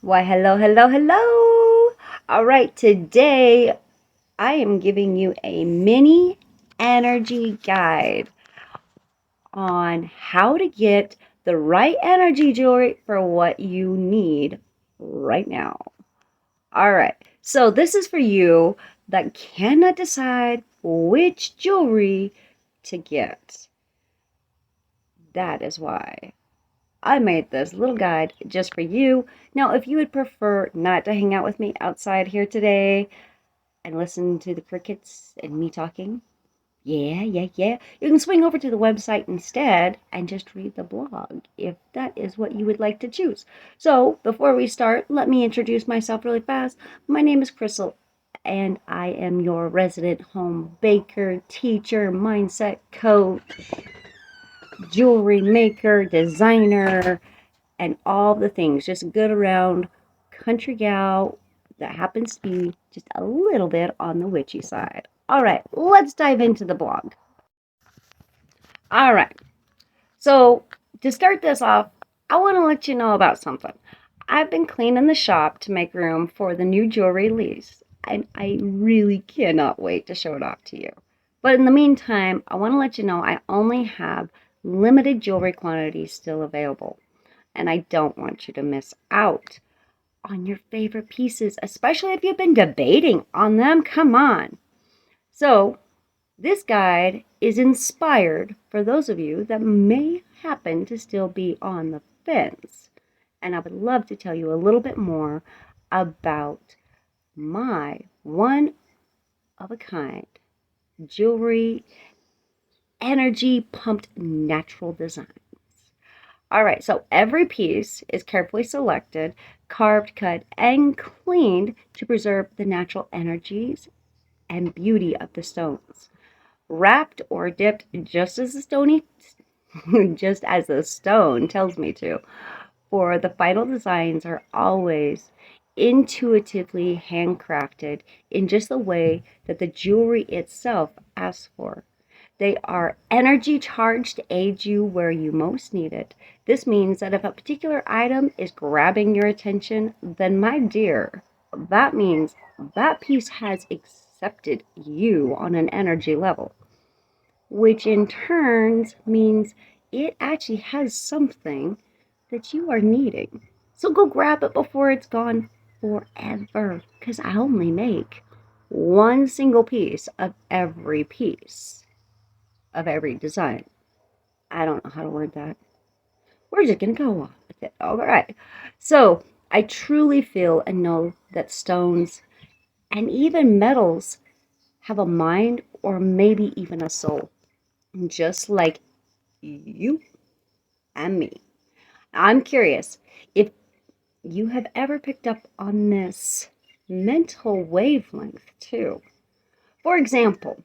Why, hello, hello, hello. All right, today I am giving you a mini energy guide on how to get the right energy jewelry for what you need right now. All right, so this is for you that cannot decide which jewelry to get. That is why I made this little guide just for you. Now, if you would prefer not to hang out with me outside here today and listen to the crickets and me talking, yeah, you can swing over to the website instead and just read the blog if that is what you would like to choose. So, before we start, let me introduce myself really fast. My name is Crystal, and I am your resident home baker, teacher, mindset coach, jewelry maker, designer, and all the things. Just a good around country gal that happens to be just a little bit on the witchy side. All right, let's dive into the blog. All right, so to start this off, I want to let you know about something. I've been cleaning the shop to make room for the new jewelry release, and I really cannot wait to show it off to you. But in the meantime, I want to let you know I only have limited jewelry quantities still available, and I don't want you to miss out on your favorite pieces, especially if you've been debating on them. Come on. So, this guide is inspired for those of you that may happen to still be on the fence. And I would love to tell you a little bit more about my one of a kind jewelry energy pumped natural design. All right, so every piece is carefully selected, carved, cut, and cleaned to preserve the natural energies and beauty of the stones. Wrapped or dipped just as the stone tells me to. For the final designs are always intuitively handcrafted in just the way that the jewelry itself asks for. They are energy charged to aid you where you most need it. This means that if a particular item is grabbing your attention, then my dear, that means that piece has accepted you on an energy level, which in turns means it actually has something that you are needing. So go grab it before it's gone forever, because I only make one single piece of every design. I don't know how to word that. We're just going to go on with it. All right. So I truly feel and know that stones and even metals have a mind or maybe even a soul, just like you and me. I'm curious if you have ever picked up on this mental wavelength too. For example,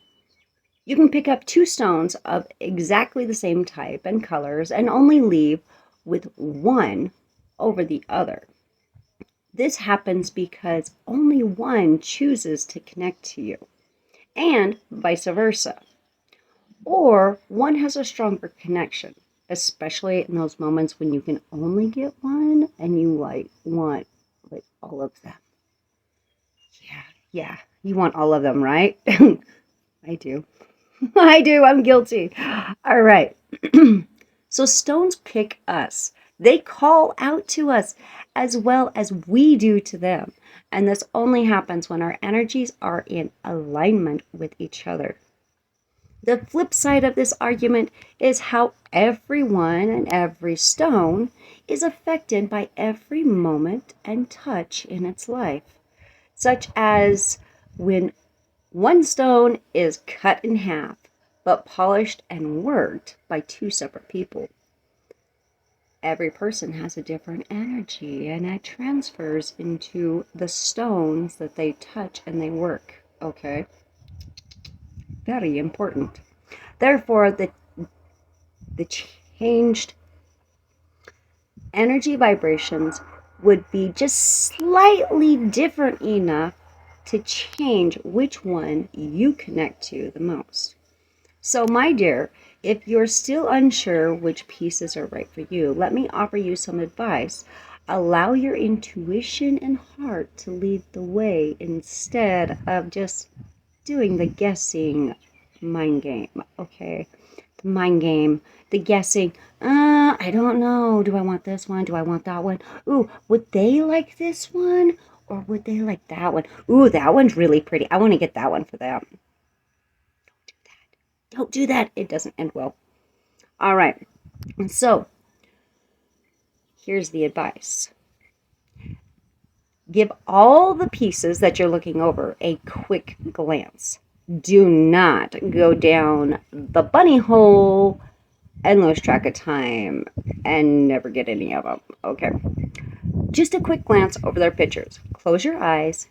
you can pick up two stones of exactly the same type and colors and only leave with one over the other. This happens because only one chooses to connect to you, and vice versa. Or one has a stronger connection, especially in those moments when you can only get one and you want all of them. Yeah, you want all of them, right? I do. I do. I'm guilty. All right. So stones pick us. They call out to us as well as we do to them. And this only happens when our energies are in alignment with each other. The flip side of this argument is how everyone and every stone is affected by every moment and touch in its life, such as when one stone is cut in half, but polished and worked by two separate people. Every person has a different energy, and it transfers into the stones that they touch and they work. Okay? Very important. Therefore, the changed energy vibrations would be just slightly different enough to change which one you connect to the most. So, my dear, if you're still unsure which pieces are right for you, let me offer you some advice Allow your intuition and heart to lead the way instead of just doing the guessing mind game, okay? The mind game, the guessing, I don't know. Do I want this one? Do I want that one? Ooh, would they like this one? Or would they like that one? Ooh, that one's really pretty. I want to get that one for them. Don't do that. It doesn't end well. All right. So, here's the advice. Give all the pieces that you're looking over a quick glance. Do not go down the bunny hole and lose track of time and never get any of them. Okay. Just a quick glance over their pictures. Close your eyes.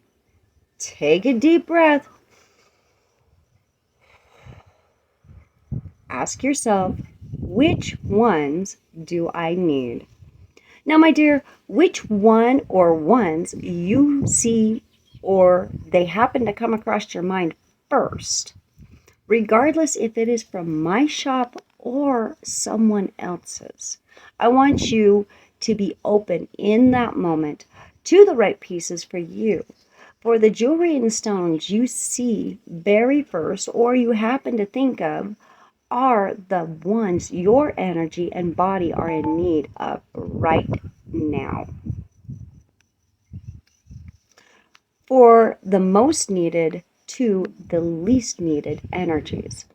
Take a deep breath. Ask yourself, which ones do I need? Now, my dear, which one or ones you see or they happen to come across your mind first, regardless if it is from my shop or someone else's. I want you to be open in that moment to the right pieces for you. For the jewelry and stones you see very first or you happen to think of are the ones your energy and body are in need of right now. For the most needed to the least needed energies.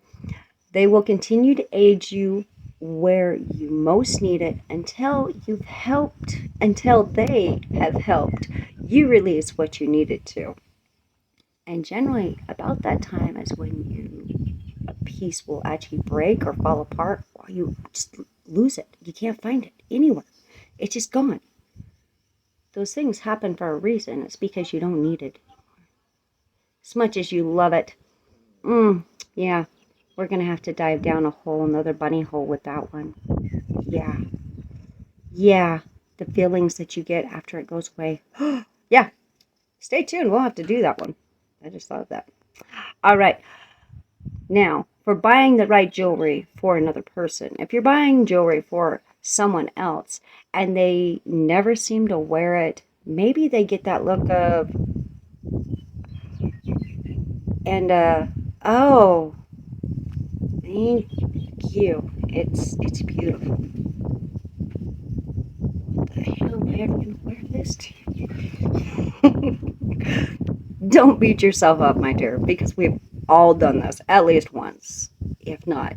They will continue to aid you where you most need it until they have helped you release what you needed to. And generally, about that time is when a piece will actually break or fall apart, or you just lose it. You can't find it anywhere. It's just gone. Those things happen for a reason. It's because you don't need it anymore. As much as you love it, yeah, we're going to have to dive down another bunny hole with that one. Yeah, the feelings that you get after it goes away. Yeah, stay tuned. We'll have to do that one. I just thought of that. All right. Now, for buying the right jewelry for another person, if you're buying jewelry for someone else and they never seem to wear it, maybe they get that look of, oh, thank you. It's beautiful. What the hell am I ever going to wear this to? Don't beat yourself up, my dear, because we've all done this at least once, if not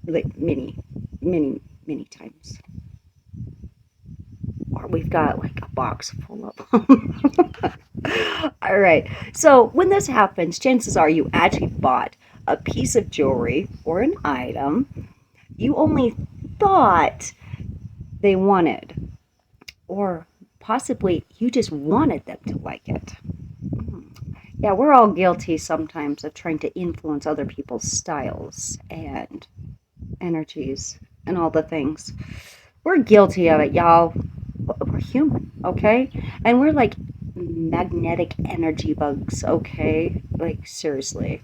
like many times. Or we've got like a box full of them. All right. So when this happens, chances are you actually bought a piece of jewelry or an item you only thought they wanted, or possibly you just wanted them to like it. Yeah, we're all guilty sometimes of trying to influence other people's styles and energies and all the things. We're guilty of it, y'all. We're human, okay? And we're like magnetic energy bugs, okay? Like, seriously.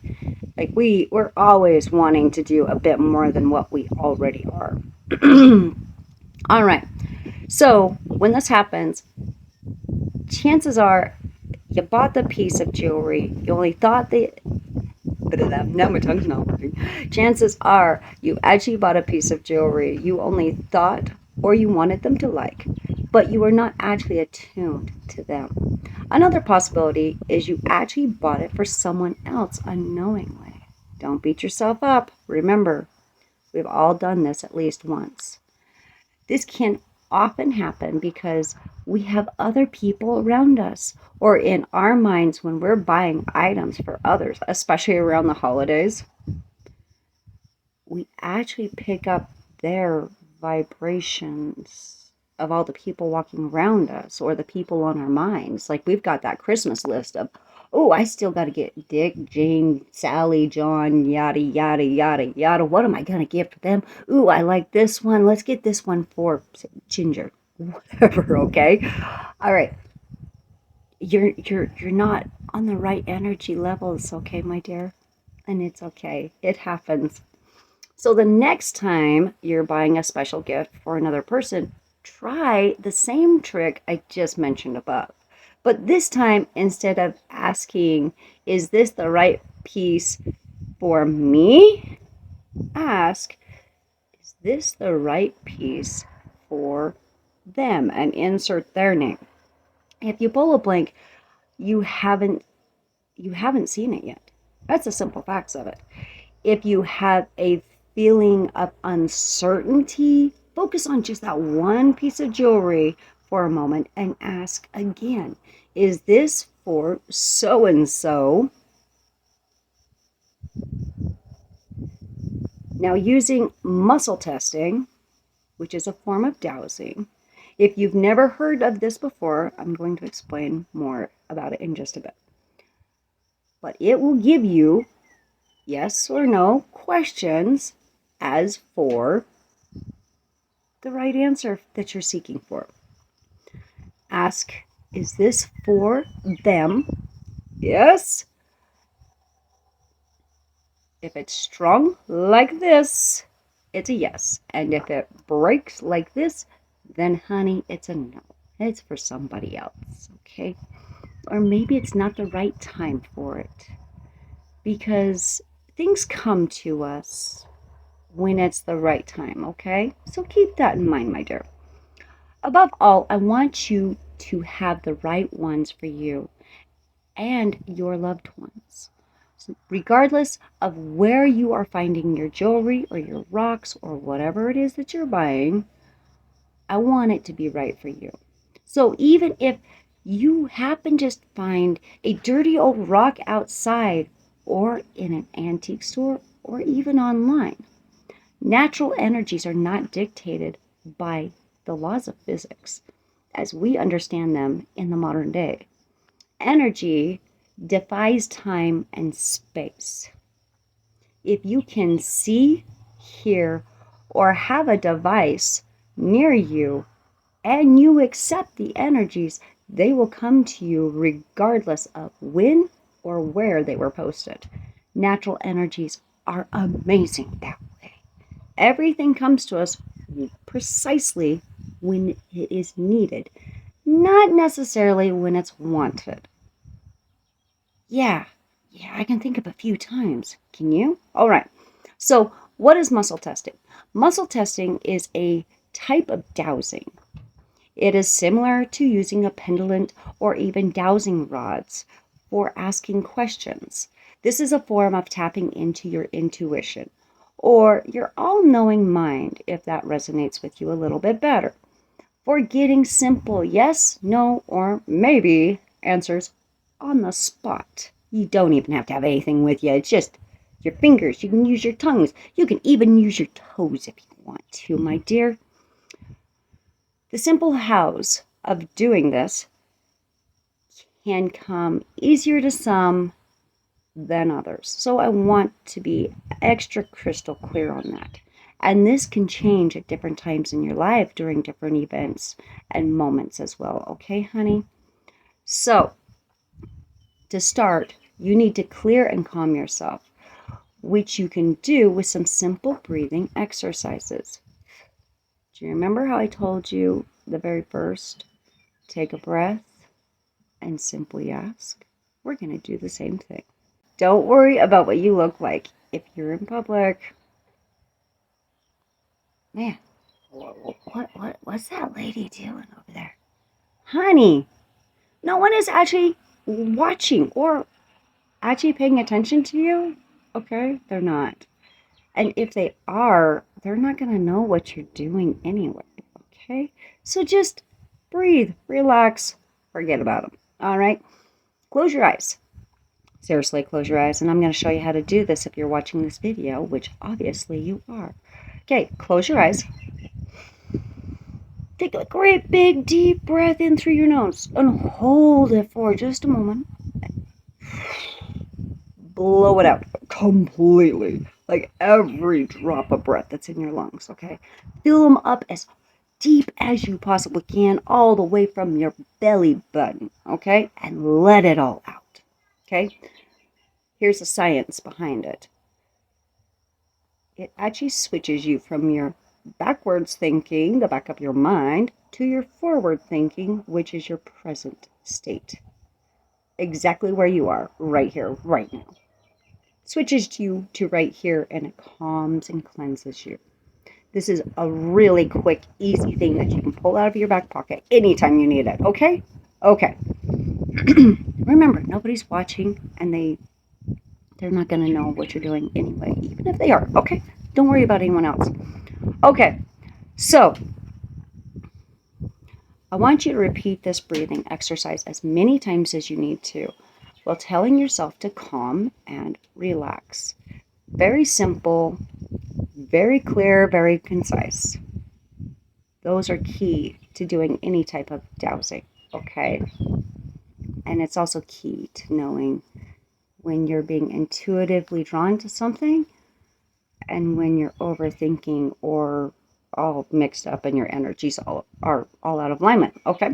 Like, we're always wanting to do a bit more than what we already are. All right. So, when this happens, chances are you bought the piece of jewelry, you only thought now my tongue's not working. Chances are you actually bought a piece of jewelry you only thought or you wanted them to like, but you were not actually attuned to them. Another possibility is you actually bought it for someone else unknowingly. Don't beat yourself up. Remember, we've all done this at least once. This can often happen because we have other people around us, or in our minds when we're buying items for others, especially around the holidays, we actually pick up their vibrations of all the people walking around us or the people on our minds. Like, we've got that Christmas list of, oh, I still got to get Dick, Jane, Sally, John, yada, yada, yada, yada. What am I going to give for them? Ooh, I like this one. Let's get this one for Ginger. Whatever, okay? All right. You're not on the right energy levels, okay, my dear? And it's okay. It happens. So the next time you're buying a special gift for another person, try the same trick I just mentioned above. But this time, instead of asking, is this the right piece for me? Ask, is this the right piece for them? And insert their name. If you pull a blank, you haven't seen it yet. That's the simple facts of it. If you have a feeling of uncertainty, focus on just that one piece of jewelry for a moment and ask again, is this for so and so? Now, using muscle testing, which is a form of dowsing, if you've never heard of this before, I'm going to explain more about it in just a bit. But it will give you yes or no questions as for the right answer that you're seeking for. Ask, is this for them? Yes. If it's strung like this, it's a yes. And if it breaks like this, then honey, it's a no. It's for somebody else, okay? Or maybe it's not the right time for it. Because things come to us when it's the right time, okay? So keep that in mind, my dear. Above all, I want you to have the right ones for you and your loved ones. So regardless of where you are finding your jewelry or your rocks or whatever it is that you're buying, I want it to be right for you. So even if you happen to find a dirty old rock outside or in an antique store or even online, natural energies are not dictated by the laws of physics as we understand them in the modern day. Energy defies time and space. If you can see, hear, or have a device near you and you accept the energies, they will come to you regardless of when or where they were posted. Natural energies are amazing that way. Everything comes to us precisely when it is needed, not necessarily when it's wanted. Yeah, I can think of a few times. Can you? All right. So, what is muscle testing? Muscle testing is a type of dowsing. It is similar to using a pendulum or even dowsing rods for asking questions. This is a form of tapping into your intuition or your all-knowing mind, if that resonates with you a little bit better. For getting simple yes, no, or maybe answers on the spot. You don't even have to have anything with you. It's just your fingers. You can use your tongues. You can even use your toes if you want to, my dear. The simple hows of doing this can come easier to some than others. So I want to be extra crystal clear on that. And this can change at different times in your life during different events and moments as well. Okay, honey? So, to start, you need to clear and calm yourself, which you can do with some simple breathing exercises. Do you remember how I told you the very first? Take a breath and simply ask. We're going to do the same thing. Don't worry about what you look like if you're in public. Man, what's that lady doing over there? Honey, no one is actually watching or actually paying attention to you. Okay, they're not. And if they are, they're not going to know what you're doing anyway. Okay, so just breathe, relax, forget about them. All right, close your eyes. Seriously, close your eyes, and I'm going to show you how to do this if you're watching this video, which obviously you are. Okay, close your eyes. Take a great big deep breath in through your nose and hold it for just a moment. Blow it out completely, like every drop of breath that's in your lungs, okay? Fill them up as deep as you possibly can, all the way from your belly button, okay? And let it all out, okay? Here's the science behind it. It actually switches you from your backwards thinking, the back of your mind, to your forward thinking, which is your present state. Exactly where you are, right here, right now. Switches you to right here, and it calms and cleanses you. This is a really quick, easy thing that you can pull out of your back pocket anytime you need it, okay? Okay. Remember, nobody's watching, and they're not going to know what you're doing anyway, even if they are, okay? Don't worry about anyone else. Okay, so I want you to repeat this breathing exercise as many times as you need to while telling yourself to calm and relax. Very simple, very clear, very concise. Those are key to doing any type of dowsing, okay? And it's also key to knowing when you're being intuitively drawn to something and when you're overthinking or all mixed up and your energies are all out of alignment, okay?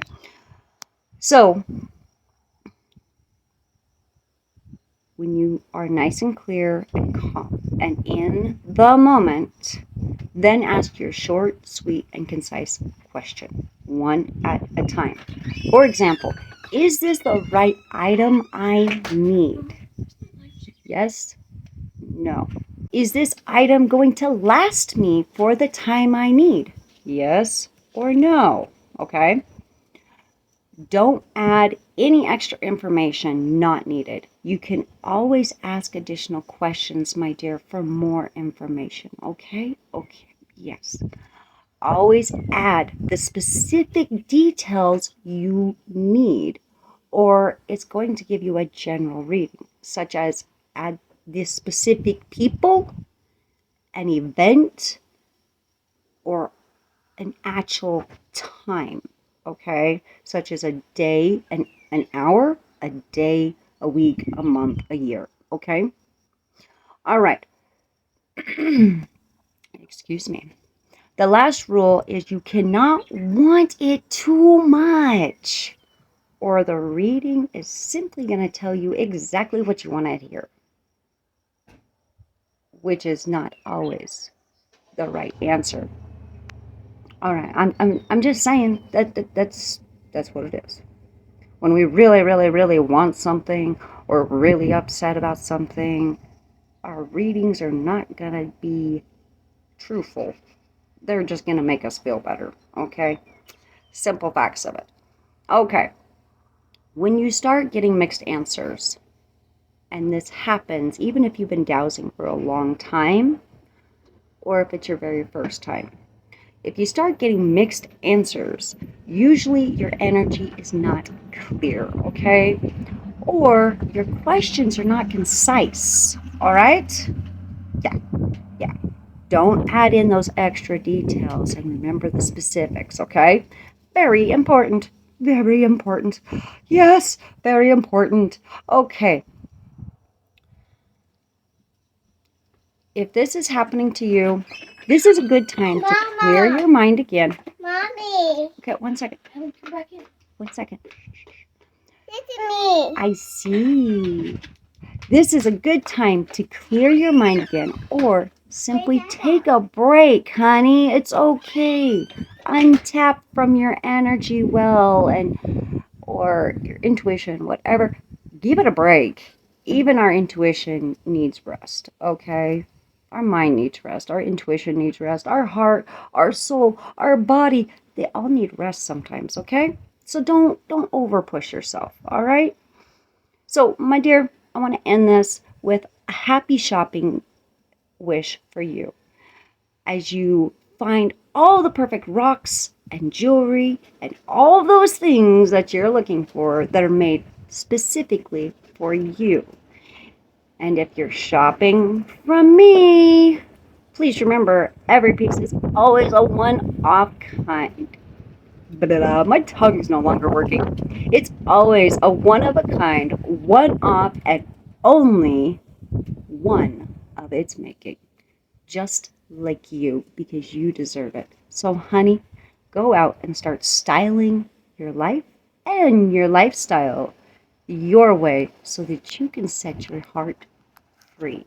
So when you are nice and clear and calm and in the moment, then ask your short, sweet, and concise question, one at a time. For example, is this the right item I need? Yes? No. Is this item going to last me for the time I need? Yes or no? Okay? Don't add any extra information not needed. You can always ask additional questions, my dear, for more information. Okay? Okay. Yes. Always add the specific details you need, or it's going to give you a general reading, such as add the specific people, an event, or an actual time, okay? Such as a day, an hour, a day, a week, a month, a year, okay? All right. Excuse me. The last rule is you cannot want it too much, or the reading is simply going to tell you exactly what you want to hear, which is not always the right answer. All right, I'm just saying that's what it is. When we really, really, really want something or really upset about something, our readings are not going to be truthful. They're just going to make us feel better, okay? Simple facts of it. Okay, when you start getting mixed answers, and this happens even if you've been dowsing for a long time or if it's your very first time, if you start getting mixed answers, usually your energy is not clear, okay? Or your questions are not concise, all right? Yeah. Don't add in those extra details and remember the specifics, okay? Very important. Very important. Yes, very important. Okay. If this is happening to you, this is a good time to clear your mind again. Mommy. Okay, 1 second. Come back in. 1 second. This is me. I see. This is a good time to clear your mind again or simply take a break, honey. It's okay. Untap from your energy well and or your intuition, whatever. Give it a break. Even our intuition needs rest, okay? Our mind needs rest. Our intuition needs rest. Our heart, our soul, our body, they all need rest sometimes, okay? So don't over push yourself, all right? So, my dear, I want to end this with a happy shopping wish for you as you find all the perfect rocks and jewelry and all those things that you're looking for that are made specifically for you. And if you're shopping from me, please remember every piece is always a one-off kind. But my tongue is no longer working. It's always a one-of-a-kind, one-off, and only one of its making. Just like you, because you deserve it. So, honey, go out and start styling your life and your lifestyle your way so that you can set your heart free.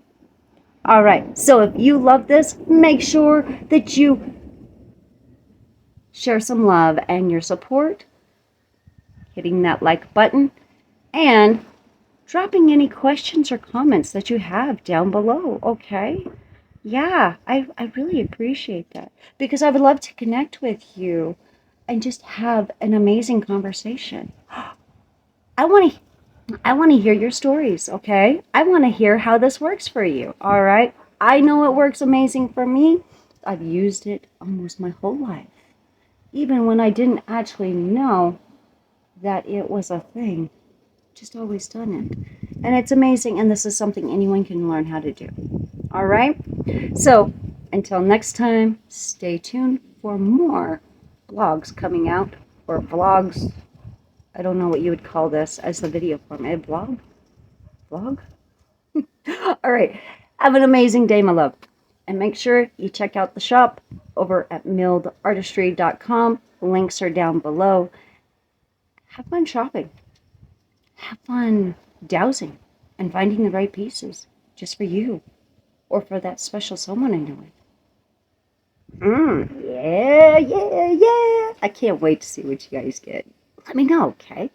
All right, so if you love this, make sure that you share some love and your support, hitting that like button, and dropping any questions or comments that you have down below, okay? Yeah, I really appreciate that because I would love to connect with you and just have an amazing conversation. I want to I want to hear your stories, okay? I want to hear how this works for you, all right? I know it works amazing for me. I've used it almost my whole life, even when I didn't actually know that it was a thing. Just always done it. And it's amazing, and this is something anyone can learn how to do. All right? So, until next time, stay tuned for more vlogs coming out, or vlogs. I don't know what you would call this as the video format. Vlog? Vlog? All right. Have an amazing day, my love. And make sure you check out the shop over at mildartistry.com. Links are down below. Have fun shopping. Have fun dowsing and finding the right pieces just for you or for that special someone in your life. Yeah. I can't wait to see what you guys get. Let me know, okay?